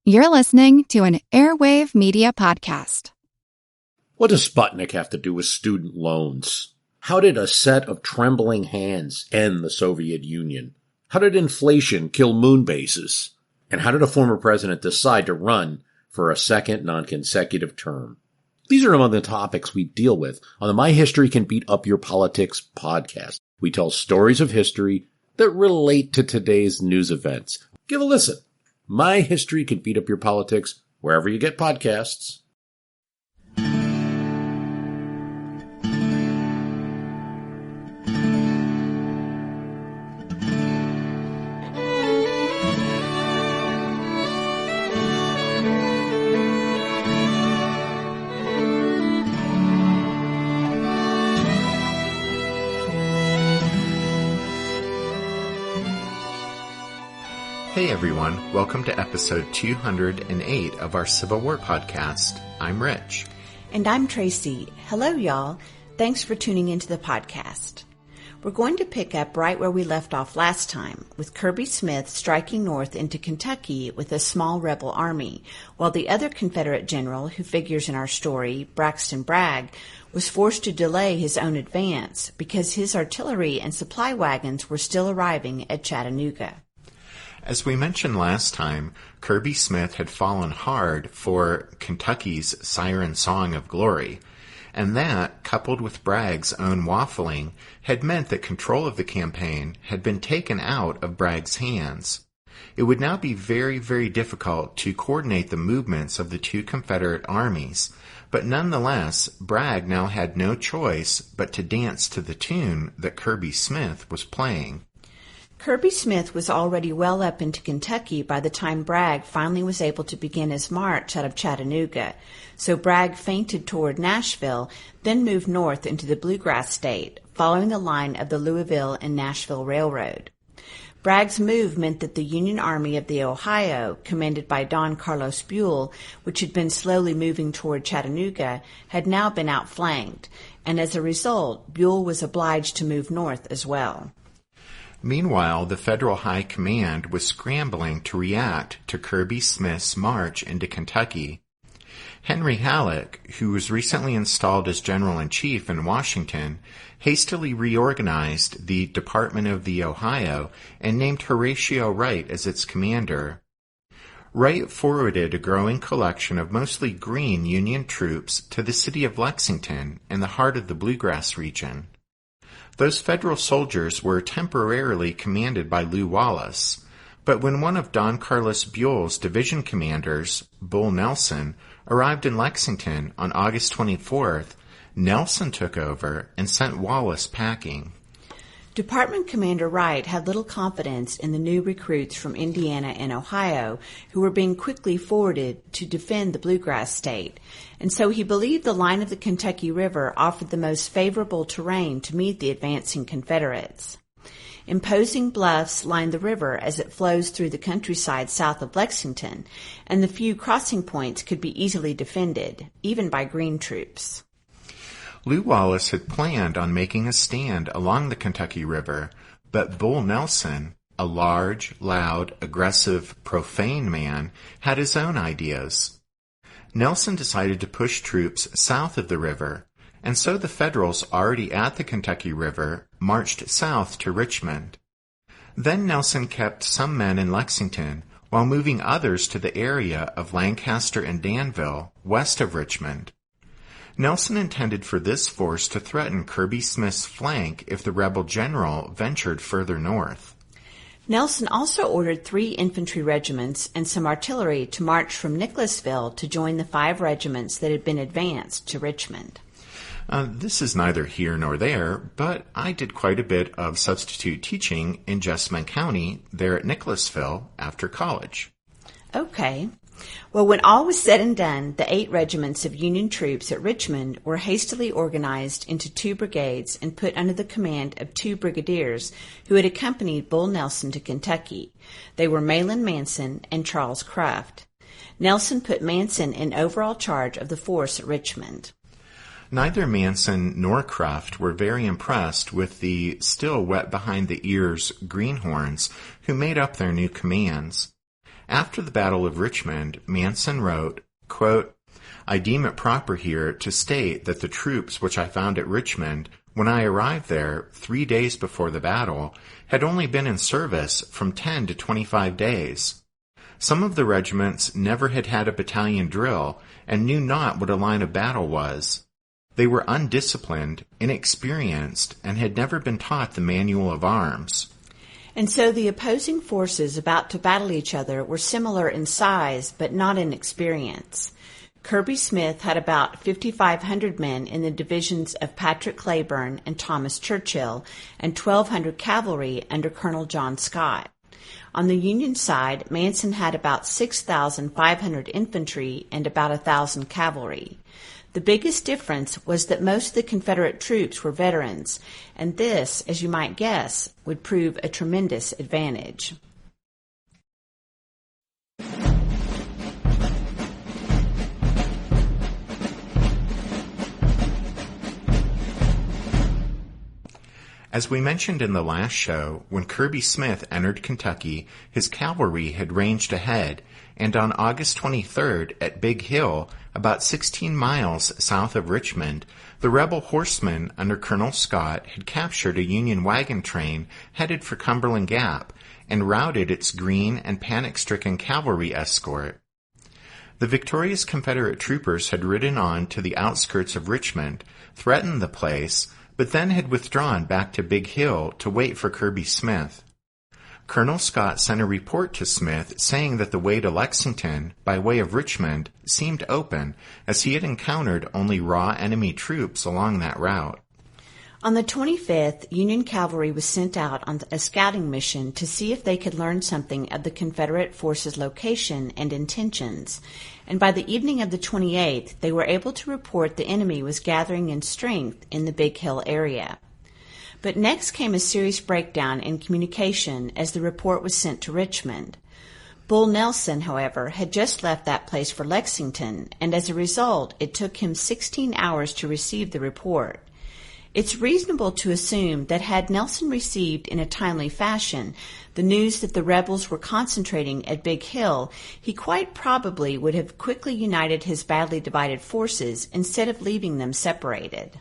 You're listening to an Airwave Media Podcast. What does Sputnik have to do with student loans? How did a set of trembling hands end the Soviet Union? How did inflation kill moon bases? And how did a former president decide to run for a second non-consecutive term? These are among the topics we deal with on the My History Can Beat Up Your Politics podcast. We tell stories of history that relate to today's news events. Give a listen. My History Can Beat Up Your Politics, wherever you get podcasts. Hey everyone, welcome to episode 208 of our Civil War podcast. I'm Rich. And I'm Tracy. Hello y'all. Thanks for tuning into the podcast. We're going to pick up right where we left off last time, with Kirby Smith striking north into Kentucky with a small rebel army, while the other Confederate general who figures in our story, Braxton Bragg, was forced to delay his own advance because his artillery and supply wagons were still arriving at Chattanooga. As we mentioned last time, Kirby Smith had fallen hard for Kentucky's siren song of glory, and that, coupled with Bragg's own waffling, had meant that control of the campaign had been taken out of Bragg's hands. It would now be very, very difficult to coordinate the movements of the two Confederate armies, but nonetheless, Bragg now had no choice but to dance to the tune that Kirby Smith was playing. Kirby Smith was already well up into Kentucky by the time Bragg finally was able to begin his march out of Chattanooga, so Bragg feinted toward Nashville, then moved north into the Bluegrass State, following the line of the Louisville and Nashville Railroad. Bragg's move meant that the Union Army of the Ohio, commanded by Don Carlos Buell, which had been slowly moving toward Chattanooga, had now been outflanked, and as a result, Buell was obliged to move north as well. Meanwhile, the Federal High Command was scrambling to react to Kirby Smith's march into Kentucky. Henry Halleck, who was recently installed as General-in-Chief in Washington, hastily reorganized the Department of the Ohio and named Horatio Wright as its commander. Wright forwarded a growing collection of mostly green Union troops to the city of Lexington in the heart of the Bluegrass region. Those Federal soldiers were temporarily commanded by Lew Wallace, but when one of Don Carlos Buell's division commanders, Bull Nelson, arrived in Lexington on August 24th, Nelson took over and sent Wallace packing. Department Commander Wright had little confidence in the new recruits from Indiana and Ohio who were being quickly forwarded to defend the Bluegrass State, and so he believed the line of the Kentucky River offered the most favorable terrain to meet the advancing Confederates. Imposing bluffs line the river as it flows through the countryside south of Lexington, and the few crossing points could be easily defended, even by green troops. Lew Wallace had planned on making a stand along the Kentucky River, but Bull Nelson, a large, loud, aggressive, profane man, had his own ideas. Nelson decided to push troops south of the river, and so the Federals already at the Kentucky River marched south to Richmond. Then Nelson kept some men in Lexington, while moving others to the area of Lancaster and Danville, west of Richmond. Nelson intended for this force to threaten Kirby Smith's flank if the rebel general ventured further north. Nelson also ordered 3 infantry regiments and some artillery to march from Nicholasville to join the 5 regiments that had been advanced to Richmond. This is neither here nor there, but I did quite a bit of substitute teaching in Jessamine County there at Nicholasville after college. Okay. Well, when all was said and done, the 8 regiments of Union troops at Richmond were hastily organized into 2 brigades and put under the command of 2 brigadiers who had accompanied Bull Nelson to Kentucky. They were Mahlon Manson and Charles Cruft. Nelson put Manson in overall charge of the force at Richmond. Neither Manson nor Cruft were very impressed with the still wet-behind-the-ears greenhorns who made up their new commands. After the Battle of Richmond, Manson wrote, quote, "I deem it proper here to state that the troops which I found at Richmond, when I arrived there 3 days before the battle, had only been in service from 10 to 25 days. Some of the regiments never had had a battalion drill and knew not what a line of battle was. They were undisciplined, inexperienced, and had never been taught the manual of arms." And so the opposing forces about to battle each other were similar in size, but not in experience. Kirby Smith had about 5,500 men in the divisions of Patrick Cleburne and Thomas Churchill, and 1,200 cavalry under Colonel John Scott. On the Union side, Manson had about 6,500 infantry and about 1,000 cavalry. The biggest difference was that most of the Confederate troops were veterans, and this, as you might guess, would prove a tremendous advantage. As we mentioned in the last show, when Kirby Smith entered Kentucky, his cavalry had ranged ahead, and on August 23rd at Big Hill, about 16 miles south of Richmond, the rebel horsemen under Colonel Scott had captured a Union wagon train headed for Cumberland Gap and routed its green and panic-stricken cavalry escort. The victorious Confederate troopers had ridden on to the outskirts of Richmond, threatened the place, but then had withdrawn back to Big Hill to wait for Kirby Smith. Colonel Scott sent a report to Smith saying that the way to Lexington, by way of Richmond, seemed open, as he had encountered only raw enemy troops along that route. On the 25th, Union cavalry was sent out on a scouting mission to see if they could learn something of the Confederate forces' location and intentions, and by the evening of the 28th, they were able to report the enemy was gathering in strength in the Big Hill area. But next came a serious breakdown in communication as the report was sent to Richmond. Bull Nelson, however, had just left that place for Lexington, and as a result, it took him 16 hours to receive the report. It's reasonable to assume that had Nelson received in a timely fashion the news that the rebels were concentrating at Big Hill, he quite probably would have quickly united his badly divided forces instead of leaving them separated.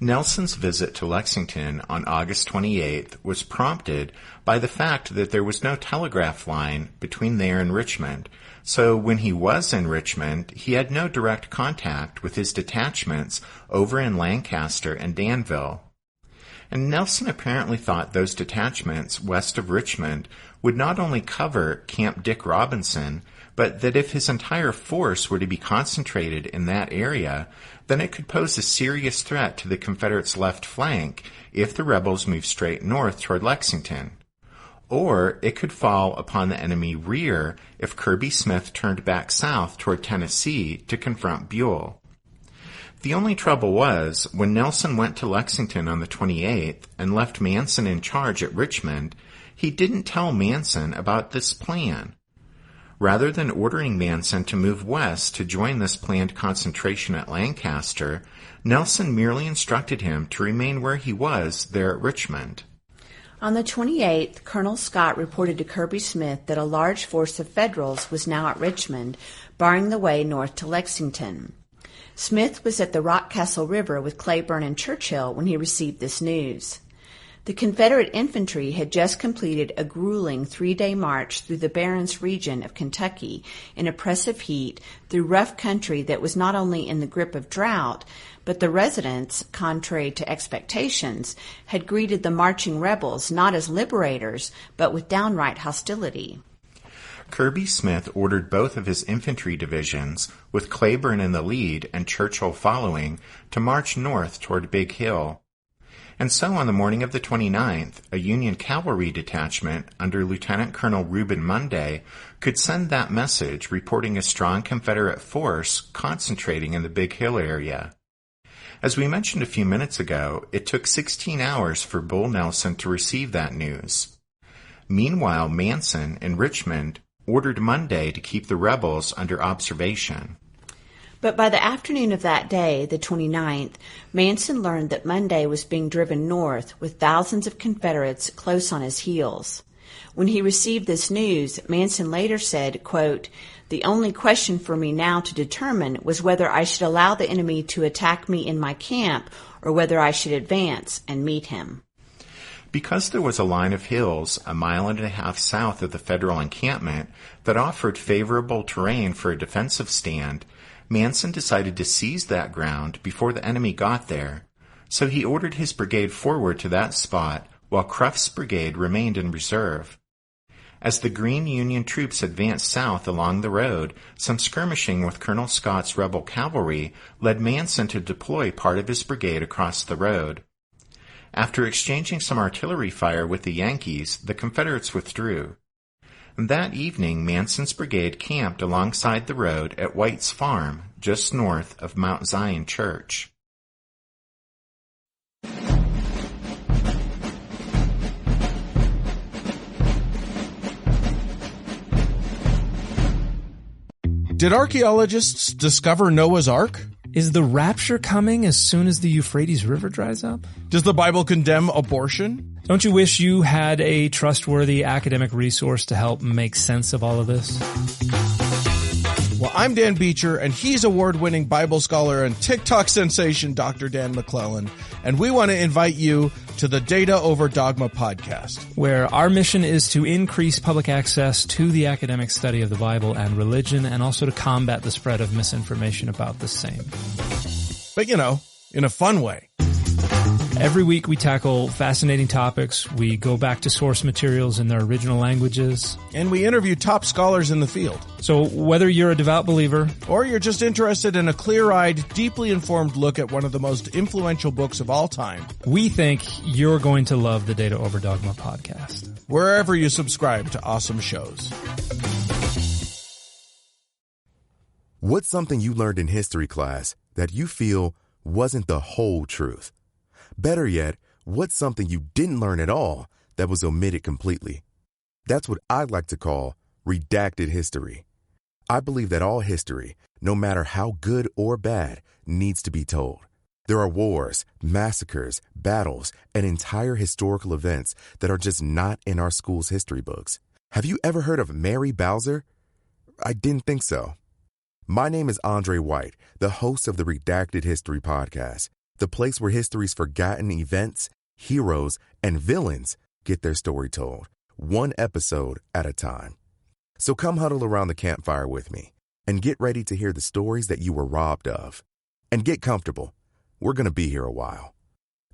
Nelson's visit to Lexington on August 28th was prompted by the fact that there was no telegraph line between there and Richmond, so when he was in Richmond, he had no direct contact with his detachments over in Lancaster and Danville. And Nelson apparently thought those detachments west of Richmond would not only cover Camp Dick Robinson, but that if his entire force were to be concentrated in that area, then it could pose a serious threat to the Confederates' left flank if the rebels moved straight north toward Lexington. Or it could fall upon the enemy rear if Kirby Smith turned back south toward Tennessee to confront Buell. The only trouble was, when Nelson went to Lexington on the 28th and left Manson in charge at Richmond, he didn't tell Manson about this plan. Rather than ordering Manson to move west to join this planned concentration at Lancaster, Nelson merely instructed him to remain where he was there at Richmond. On the 28th, Colonel Scott reported to Kirby Smith that a large force of Federals was now at Richmond, barring the way north to Lexington. Smith was at the Rockcastle River with Cleburne and Churchill when he received this news. The Confederate infantry had just completed a grueling 3-day march through the Barrens region of Kentucky in oppressive heat through rough country that was not only in the grip of drought, but the residents, contrary to expectations, had greeted the marching rebels not as liberators, but with downright hostility. Kirby Smith ordered both of his infantry divisions, with Cleburne in the lead and Churchill following, to march north toward Big Hill. And so on the morning of the 29th, a Union cavalry detachment under Lieutenant Colonel Reuben Munday could send that message reporting a strong Confederate force concentrating in the Big Hill area. As we mentioned a few minutes ago, it took 16 hours for Bull Nelson to receive that news. Meanwhile, Manson in Richmond ordered Munday to keep the rebels under observation. But by the afternoon of that day, the 29th, Manson learned that Munday was being driven north with thousands of Confederates close on his heels. When he received this news, Manson later said, quote, "The only question for me now to determine was whether I should allow the enemy to attack me in my camp or whether I should advance and meet him." Because there was a line of hills a mile and a half south of the federal encampment that offered favorable terrain for a defensive stand, Manson decided to seize that ground before the enemy got there. So he ordered his brigade forward to that spot while Cruft's brigade remained in reserve. As the Green Union troops advanced south along the road, some skirmishing with Colonel Scott's rebel cavalry led Manson to deploy part of his brigade across the road. After exchanging some artillery fire with the Yankees, the Confederates withdrew. That evening, Manson's brigade camped alongside the road at White's Farm, just north of Mount Zion Church. Did archaeologists discover Noah's Ark? Is the rapture coming as soon as the Euphrates River dries up? Does the Bible condemn abortion? Don't you wish you had a trustworthy academic resource to help make sense of all of this? Well, I'm Dan Beecher, and he's award-winning Bible scholar and TikTok sensation Dr. Dan McClellan, and we want to invite you to the Data Over Dogma podcast, where our mission is to increase public access to the academic study of the Bible and religion, and also to combat the spread of misinformation about the same. But, you know, in a fun way. Every week we tackle fascinating topics. We go back to source materials in their original languages. And we interview top scholars in the field. So whether you're a devout believer, or you're just interested in a clear-eyed, deeply informed look at one of the most influential books of all time, we think you're going to love the Data Over Dogma podcast, wherever you subscribe to awesome shows. What's something you learned in history class that you feel wasn't the whole truth? Better yet, what's something you didn't learn at all that was omitted completely? That's what I'd like to call redacted history. I believe that all history, no matter how good or bad, needs to be told. There are wars, massacres, battles, and entire historical events that are just not in our school's history books. Have you ever heard of Mary Bowser? I didn't think so. My name is Andre White, the host of the Redacted History Podcast, the place where history's forgotten events, heroes, and villains get their story told, one episode at a time. So come huddle around the campfire with me and get ready to hear the stories that you were robbed of. And get comfortable. We're going to be here a while.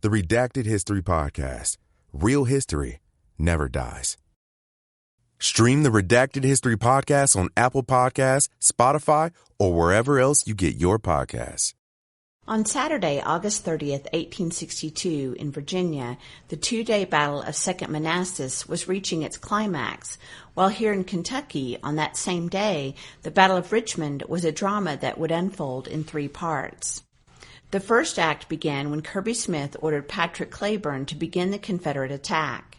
The Redacted History Podcast. Real history never dies. Stream the Redacted History Podcast on Apple Podcasts, Spotify, or wherever else you get your podcasts. On Saturday, August 30th, 1862, in Virginia, the two-day Battle of Second Manassas was reaching its climax, while here in Kentucky, on that same day, the Battle of Richmond was a drama that would unfold in 3 parts. The first act began when Kirby Smith ordered Patrick Cleburne to begin the Confederate attack.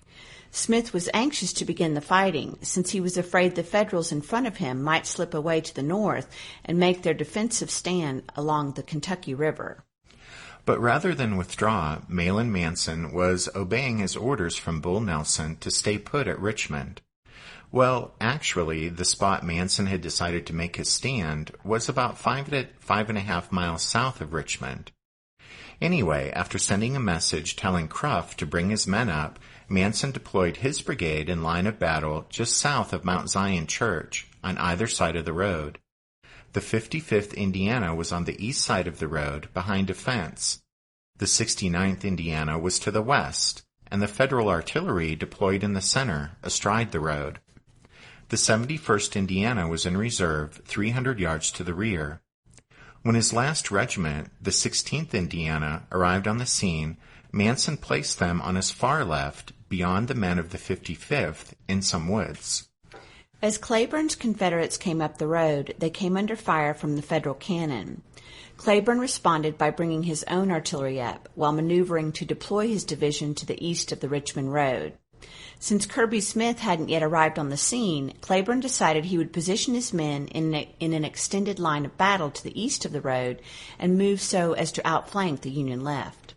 Smith was anxious to begin the fighting, since he was afraid the Federals in front of him might slip away to the north and make their defensive stand along the Kentucky River. But rather than withdraw, Mahlon Manson was obeying his orders from Bull Nelson to stay put at Richmond. Well, actually, the spot Manson had decided to make his stand was about 5 to 5.5 miles south of Richmond. Anyway, after sending a message telling Cruft to bring his men up, Manson deployed his brigade in line of battle just south of Mount Zion Church, on either side of the road. The 55th Indiana was on the east side of the road, behind a fence. The 69th Indiana was to the west, and the Federal artillery deployed in the center, astride the road. The 71st Indiana was in reserve, 300 yards to the rear. When his last regiment, the 16th Indiana, arrived on the scene, Manson placed them on his far left, beyond the men of the 55th, in some woods. As Cleburne's Confederates came up the road, they came under fire from the Federal cannon. Cleburne responded by bringing his own artillery up, while maneuvering to deploy his division to the east of the Richmond Road. Since Kirby Smith hadn't yet arrived on the scene, Cleburne decided he would position his men in an extended line of battle to the east of the road and move so as to outflank the Union left.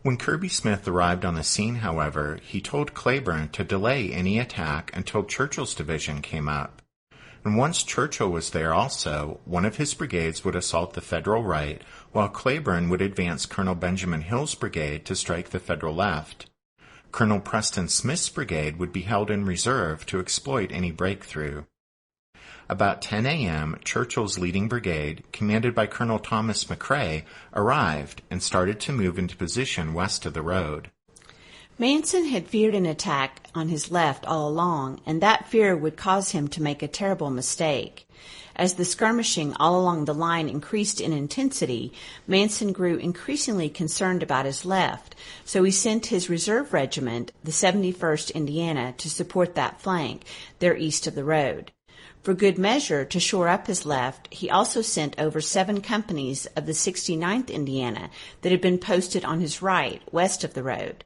When Kirby Smith arrived on the scene, however, he told Claiborne to delay any attack until Churchill's division came up. And once Churchill was there also, one of his brigades would assault the Federal right, while Claiborne would advance Colonel Benjamin Hill's brigade to strike the Federal left. Colonel Preston Smith's brigade would be held in reserve to exploit any breakthrough. About 10 a.m., Churchill's leading brigade, commanded by Colonel Thomas McCrae, arrived and started to move into position west of the road. Manson had feared an attack on his left all along, and that fear would cause him to make a terrible mistake. As the skirmishing all along the line increased in intensity, Manson grew increasingly concerned about his left, so he sent his reserve regiment, the 71st Indiana, to support that flank, there east of the road. For good measure, to shore up his left, he also sent over 7 companies of the 69th Indiana that had been posted on his right, west of the road.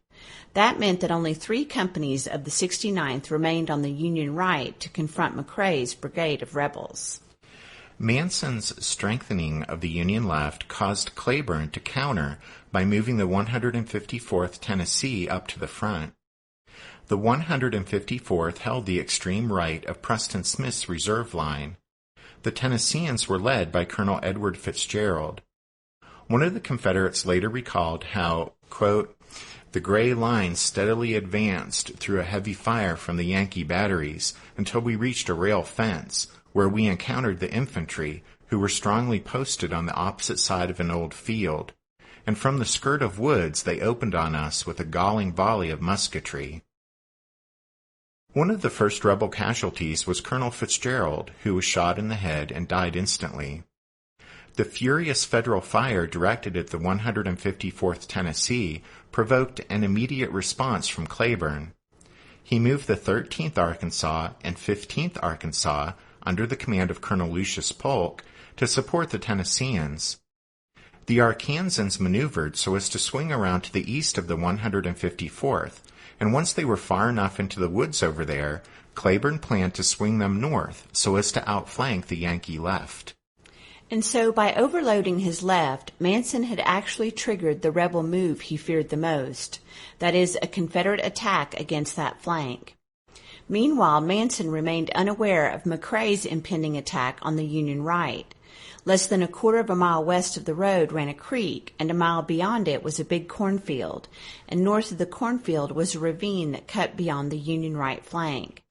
That meant that only 3 companies of the 69th remained on the Union right to confront McCrae's brigade of rebels. Manson's strengthening of the Union left caused Claiborne to counter by moving the 154th Tennessee up to the front. The 154th held the extreme right of Preston Smith's reserve line. The Tennesseans were led by Colonel Edward Fitzgerald. One of the Confederates later recalled how, quote, "The gray line steadily advanced through a heavy fire from the Yankee batteries until we reached a rail fence, where we encountered the infantry, who were strongly posted on the opposite side of an old field, and from the skirt of woods they opened on us with a galling volley of musketry." One of the first rebel casualties was Colonel Fitzgerald, who was shot in the head and died instantly. The furious Federal fire directed at the 154th Tennessee provoked an immediate response from Claiborne. He moved the 13th Arkansas and 15th Arkansas, under the command of Colonel Lucius Polk, to support the Tennesseans. The Arkansans maneuvered so as to swing around to the east of the 154th, and once they were far enough into the woods over there, Claiborne planned to swing them north so as to outflank the Yankee left. And so by overloading his left, Manson had actually triggered the rebel move he feared the most, that is, a Confederate attack against that flank. Meanwhile, Manson remained unaware of McCrae's impending attack on the Union right. Less than a quarter of a mile west of the road ran a creek, and a mile beyond it was a big cornfield, and north of the cornfield was a ravine that cut beyond the Union right flank.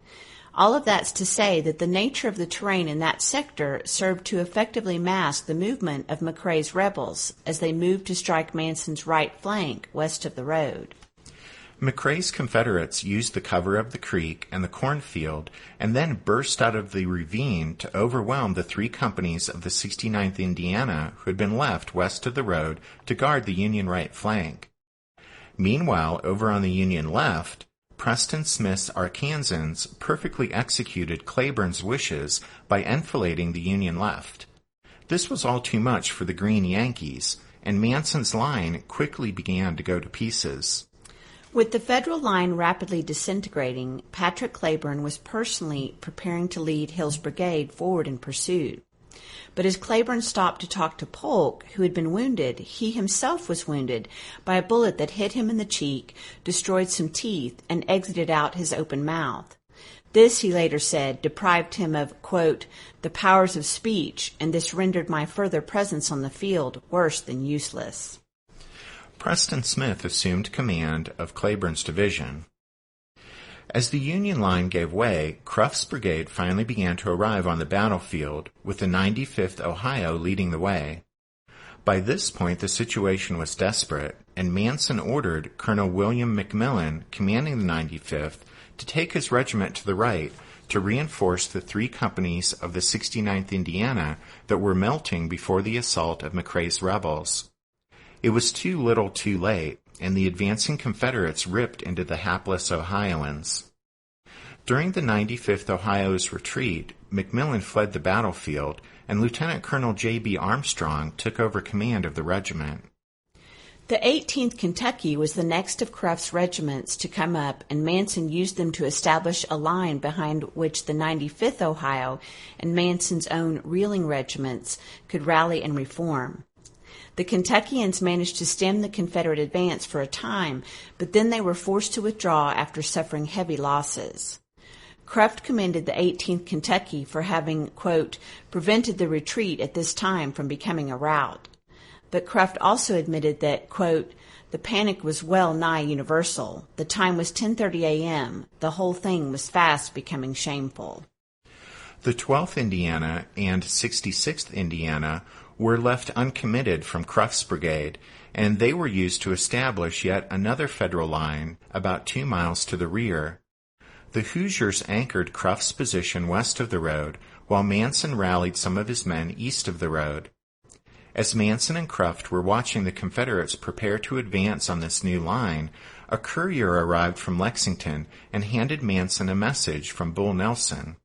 All of that's to say that the nature of the terrain in that sector served to effectively mask the movement of McCrae's rebels as they moved to strike Manson's right flank west of the road. McCrae's Confederates used the cover of the creek and the cornfield and then burst out of the ravine to overwhelm the 3 companies of the 69th Indiana who had been left west of the road to guard the Union right flank. Meanwhile, over on the Union left, Preston Smith's Arkansans perfectly executed Claiborne's wishes by enfilading the Union left. This was all too much for the Green Yankees, and Manson's line quickly began to go to pieces. With the Federal line rapidly disintegrating, Patrick Claiborne was personally preparing to lead Hill's brigade forward in pursuit. But as Claiborne stopped to talk to Polk, who had been wounded, he himself was wounded by a bullet that hit him in the cheek, destroyed some teeth, and exited out his open mouth. This, he later said, deprived him of, quote, "the powers of speech, and this rendered my further presence on the field worse than useless." Preston Smith assumed command of Claiborne's division. As the Union line gave way, Cruft's brigade finally began to arrive on the battlefield, with the 95th Ohio leading the way. By this point, the situation was desperate, and Manson ordered Colonel William McMillan, commanding the 95th, to take his regiment to the right to reinforce the 3 companies of the 69th Indiana that were melting before the assault of McCrae's rebels. It was too little too late, and the advancing Confederates ripped into the hapless Ohioans. During the 95th Ohio's retreat, McMillan fled the battlefield, and Lieutenant Colonel J.B. Armstrong took over command of the regiment. The 18th Kentucky was the next of Cruft's regiments to come up, and Manson used them to establish a line behind which the 95th Ohio and Manson's own reeling regiments could rally and reform. The Kentuckians managed to stem the Confederate advance for a time, but then they were forced to withdraw after suffering heavy losses. Cruft commended the 18th Kentucky for having, quote, prevented the retreat at this time from becoming a rout. But Cruft also admitted that, quote, the panic was well nigh universal. The time was 10:30 a.m. The whole thing was fast becoming shameful. The 12th Indiana and 66th Indiana were left uncommitted from Cruft's brigade, and they were used to establish yet another Federal line about 2 miles to the rear. The Hoosiers anchored Cruft's position west of the road, while Manson rallied some of his men east of the road. As Manson and Cruft were watching the Confederates prepare to advance on this new line, a courier arrived from Lexington and handed Manson a message from Bull Nelson.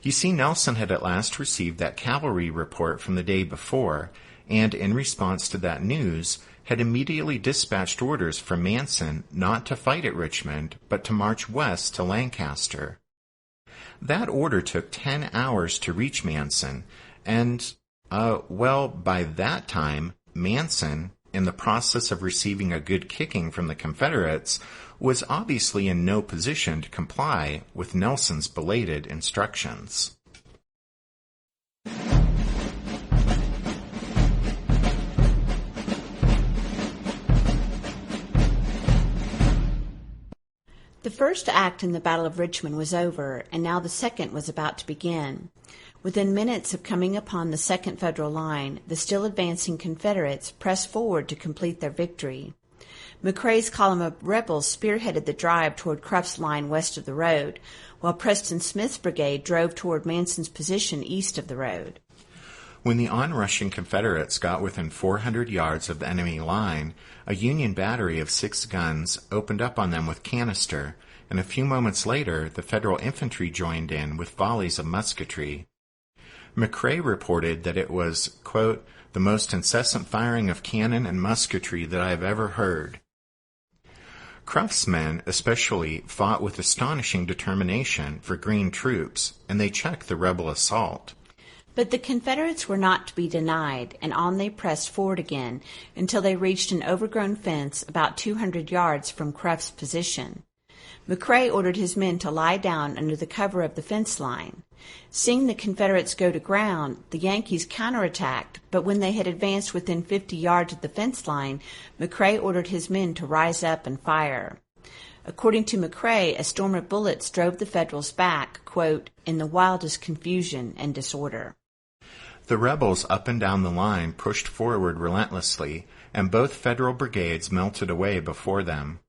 You see, Nelson had at last received that cavalry report from the day before, and in response to that news, had immediately dispatched orders from Manson not to fight at Richmond, but to march west to Lancaster. That order took 10 hours to reach Manson, and, by that time, Manson, in the process of receiving a good kicking from the Confederates, was obviously in no position to comply with Nelson's belated instructions. The first act in the Battle of Richmond was over, and now the second was about to begin. Within minutes of coming upon the second Federal line, the still advancing Confederates pressed forward to complete their victory. McCrae's column of rebels spearheaded the drive toward Cruft's line west of the road, while Preston Smith's brigade drove toward Manson's position east of the road. When the onrushing Confederates got within 400 yards of the enemy line, a Union battery of 6 guns opened up on them with canister, and a few moments later the Federal infantry joined in with volleys of musketry. McCrae reported that it was, quote, the most incessant firing of cannon and musketry that I have ever heard. Cruft's men especially fought with astonishing determination for green troops, and they checked the rebel assault. But the Confederates were not to be denied, and on they pressed forward again until they reached an overgrown fence about 200 yards from Cruft's position. McCrae ordered his men to lie down under the cover of the fence line. Seeing the Confederates go to ground, the Yankees counterattacked, but when they had advanced within 50 yards of the fence line, McCrae ordered his men to rise up and fire. According to McCrae, a storm of bullets drove the Federals back, quote, in the wildest confusion and disorder. The rebels up and down the line pushed forward relentlessly, and both Federal brigades melted away before them.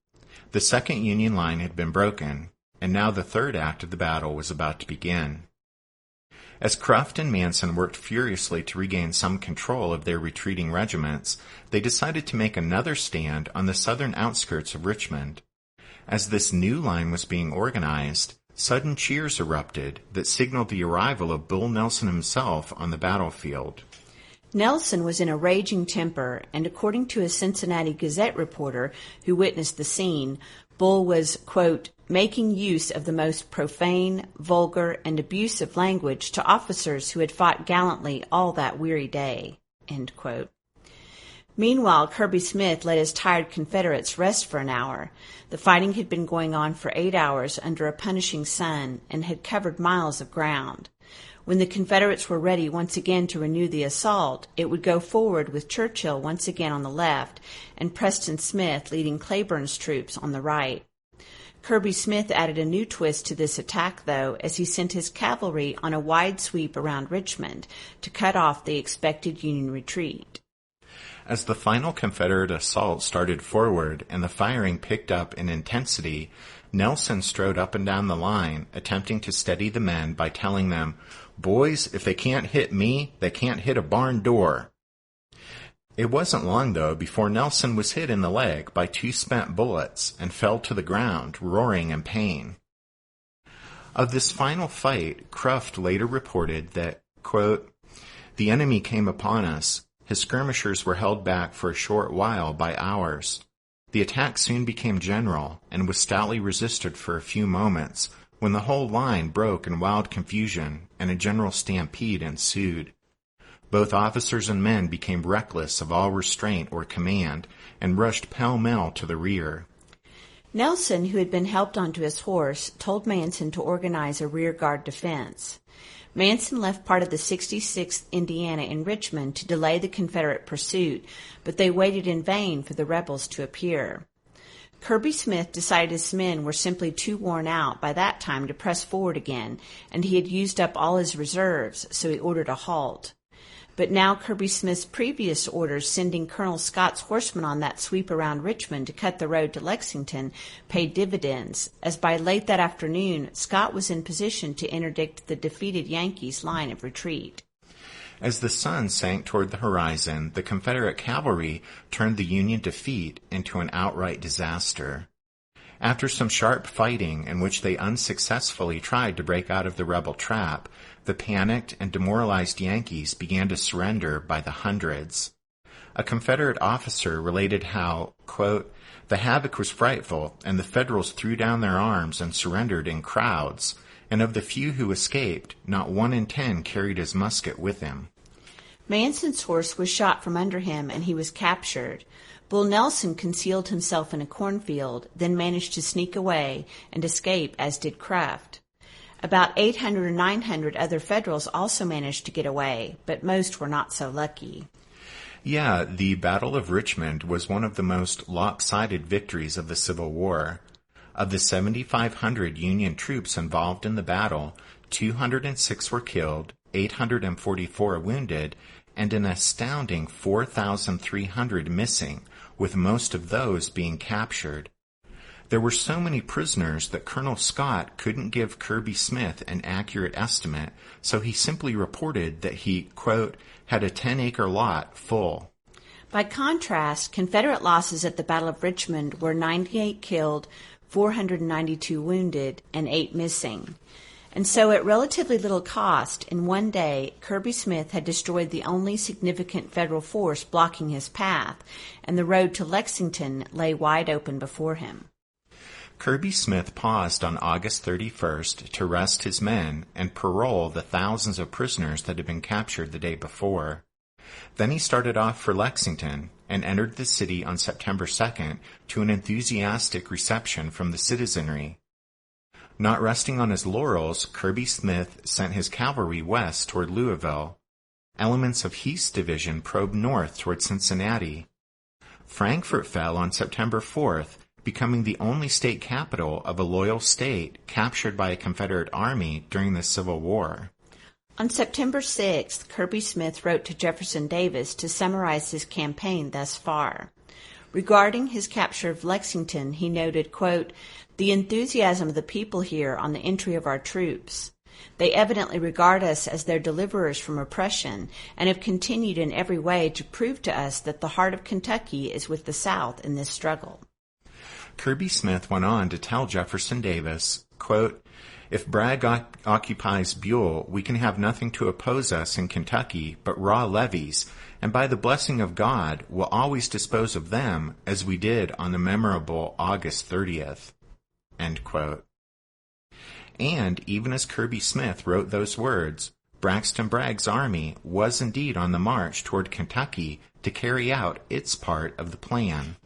The second Union line had been broken, and now the third act of the battle was about to begin. As Cruft and Manson worked furiously to regain some control of their retreating regiments, they decided to make another stand on the southern outskirts of Richmond. As this new line was being organized, sudden cheers erupted that signaled the arrival of Bull Nelson himself on the battlefield. Nelson was in a raging temper, and according to a Cincinnati Gazette reporter who witnessed the scene, Bull was, quote, making use of the most profane, vulgar, and abusive language to officers who had fought gallantly all that weary day, end quote. Meanwhile, Kirby Smith let his tired Confederates rest for an hour. The fighting had been going on for 8 hours under a punishing sun and had covered miles of ground. When the Confederates were ready once again to renew the assault, it would go forward with Churchill once again on the left and Preston Smith leading Cleburne's troops on the right. Kirby Smith added a new twist to this attack, though, as he sent his cavalry on a wide sweep around Richmond to cut off the expected Union retreat. As the final Confederate assault started forward and the firing picked up in intensity, Nelson strode up and down the line, attempting to steady the men by telling them, "Boys, if they can't hit me, they can't hit a barn door." It wasn't long, though, before Nelson was hit in the leg by 2 spent bullets and fell to the ground, roaring in pain. Of this final fight, Cruft later reported that, quote, the enemy came upon us. His skirmishers were held back for a short while by ours. The attack soon became general and was stoutly resisted for a few moments, when the whole line broke in wild confusion and a general stampede ensued. Both officers and men became reckless of all restraint or command and rushed pell-mell to the rear. Nelson, who had been helped onto his horse, told Manson to organize a rearguard defense. Manson left part of the 66th Indiana in Richmond to delay the Confederate pursuit, but they waited in vain for the rebels to appear. Kirby Smith decided his men were simply too worn out by that time to press forward again, and he had used up all his reserves, so he ordered a halt. But now Kirby Smith's previous orders sending Colonel Scott's horsemen on that sweep around Richmond to cut the road to Lexington paid dividends, as by late that afternoon Scott was in position to interdict the defeated Yankees' line of retreat. As the sun sank toward the horizon, the Confederate cavalry turned the Union defeat into an outright disaster. After some sharp fighting in which they unsuccessfully tried to break out of the rebel trap, the panicked and demoralized Yankees began to surrender by the hundreds. A Confederate officer related how, quote, "The havoc was frightful, and the Federals threw down their arms and surrendered in crowds, and of the few who escaped, not 1 in 10 carried his musket with him." Manson's horse was shot from under him, and he was captured. Bull Nelson concealed himself in a cornfield, then managed to sneak away and escape, as did Kraft. About 800 or 900 other Federals also managed to get away, but most were not so lucky. Yeah, the Battle of Richmond was one of the most lopsided victories of the Civil War. Of the 7,500 Union troops involved in the battle, 206 were killed, 844 wounded, and an astounding 4,300 missing, with most of those being captured. There were so many prisoners that Colonel Scott couldn't give Kirby Smith an accurate estimate, so he simply reported that he, quote, had a 10-acre lot full. By contrast, Confederate losses at the Battle of Richmond were 98 killed, 492 wounded, and 8 missing. And so at relatively little cost, in one day, Kirby Smith had destroyed the only significant Federal force blocking his path, and the road to Lexington lay wide open before him. Kirby Smith paused on August 31st to rest his men and parole the thousands of prisoners that had been captured the day before. Then he started off for Lexington and entered the city on September 2nd to an enthusiastic reception from the citizenry. Not resting on his laurels, Kirby Smith sent his cavalry west toward Louisville. Elements of Heath's division probed north toward Cincinnati. Frankfort fell on September 4th, becoming the only state capital of a loyal state captured by a Confederate army during the Civil War. On September 6th, Kirby Smith wrote to Jefferson Davis to summarize his campaign thus far. Regarding his capture of Lexington, he noted, quote, "The enthusiasm of the people here on the entry of our troops. They evidently regard us as their deliverers from oppression and have continued in every way to prove to us that the heart of Kentucky is with the South in this struggle." Kirby Smith went on to tell Jefferson Davis, quote, "If Bragg occupies Buell, we can have nothing to oppose us in Kentucky but raw levies, and by the blessing of God will always dispose of them as we did on the memorable August 30th. End quote. And even as Kirby Smith wrote those words, Braxton Bragg's army was indeed on the march toward Kentucky to carry out its part of the plan.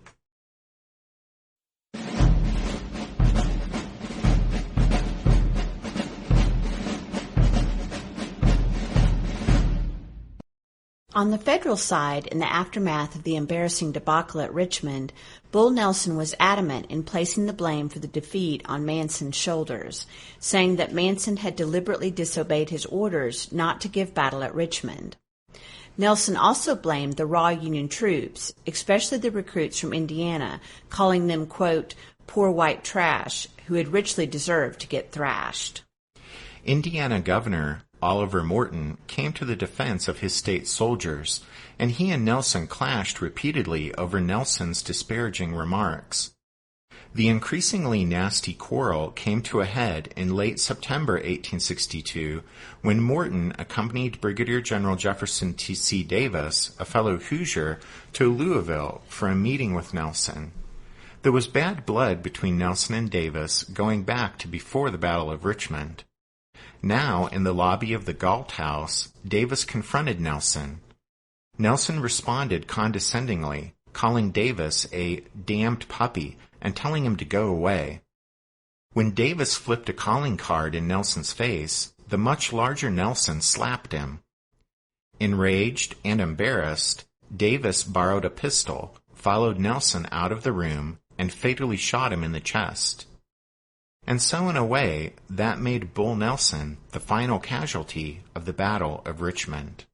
On the Federal side, in the aftermath of the embarrassing debacle at Richmond, Bull Nelson was adamant in placing the blame for the defeat on Manson's shoulders, saying that Manson had deliberately disobeyed his orders not to give battle at Richmond. Nelson also blamed the raw Union troops, especially the recruits from Indiana, calling them, quote, "poor white trash," who had richly deserved to get thrashed. Indiana Governor Oliver Morton came to the defense of his state soldiers, and he and Nelson clashed repeatedly over Nelson's disparaging remarks. The increasingly nasty quarrel came to a head in late September 1862 when Morton accompanied Brigadier General Jefferson T.C. Davis, a fellow Hoosier, to Louisville for a meeting with Nelson. There was bad blood between Nelson and Davis going back to before the Battle of Richmond. Now, in the lobby of the Galt House, Davis confronted Nelson. Nelson responded condescendingly, calling Davis a damned puppy and telling him to go away. When Davis flipped a calling card in Nelson's face, the much larger Nelson slapped him. Enraged and embarrassed, Davis borrowed a pistol, followed Nelson out of the room, and fatally shot him in the chest. And so in a way, that made Bull Nelson the final casualty of the Battle of Richmond.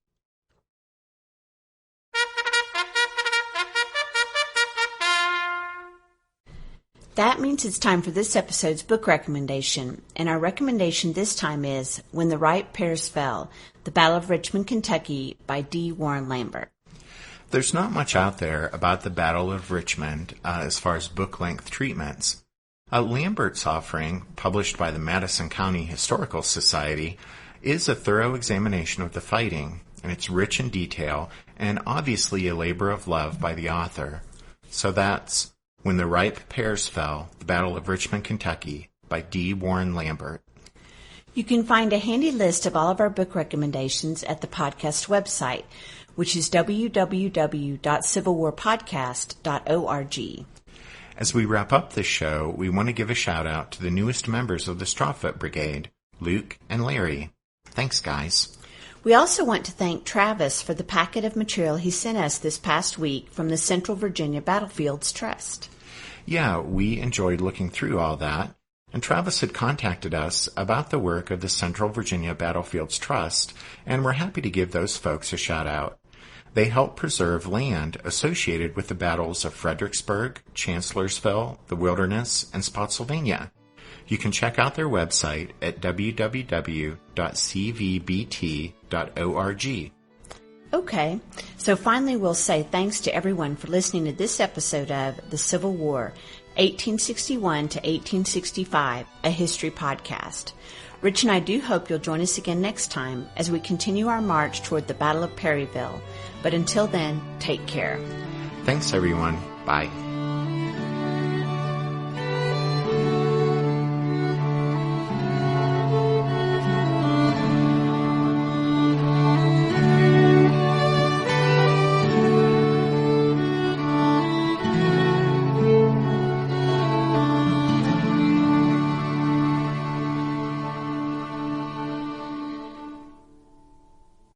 That means it's time for this episode's book recommendation, and our recommendation this time is When the Ripe Pears Fell, The Battle of Richmond, Kentucky by D. Warren Lambert. There's not much out there about the Battle of Richmond as far as book-length treatments. Lambert's offering, published by the Madison County Historical Society, is a thorough examination of the fighting, and it's rich in detail and obviously a labor of love by the author. So that's When the Ripe Pears Fell, The Battle of Richmond, Kentucky by D. Warren Lambert. You can find a handy list of all of our book recommendations at the podcast website, which is www.civilwarpodcast.org. As we wrap up this show, we want to give a shout-out to the newest members of the Strawfoot Brigade, Luke and Larry. Thanks, guys. We also want to thank Travis for the packet of material he sent us this past week from the Central Virginia Battlefields Trust. Yeah, we enjoyed looking through all that, and Travis had contacted us about the work of the Central Virginia Battlefields Trust, and we're happy to give those folks a shout-out. They help preserve land associated with the battles of Fredericksburg, Chancellorsville, the Wilderness, and Spotsylvania. You can check out their website at www.cvbt.org. Okay, so finally we'll say thanks to everyone for listening to this episode of The Civil War, 1861 to 1865, a history podcast. Rich and I do hope you'll join us again next time as we continue our march toward the Battle of Perryville. But until then, take care. Thanks, everyone. Bye.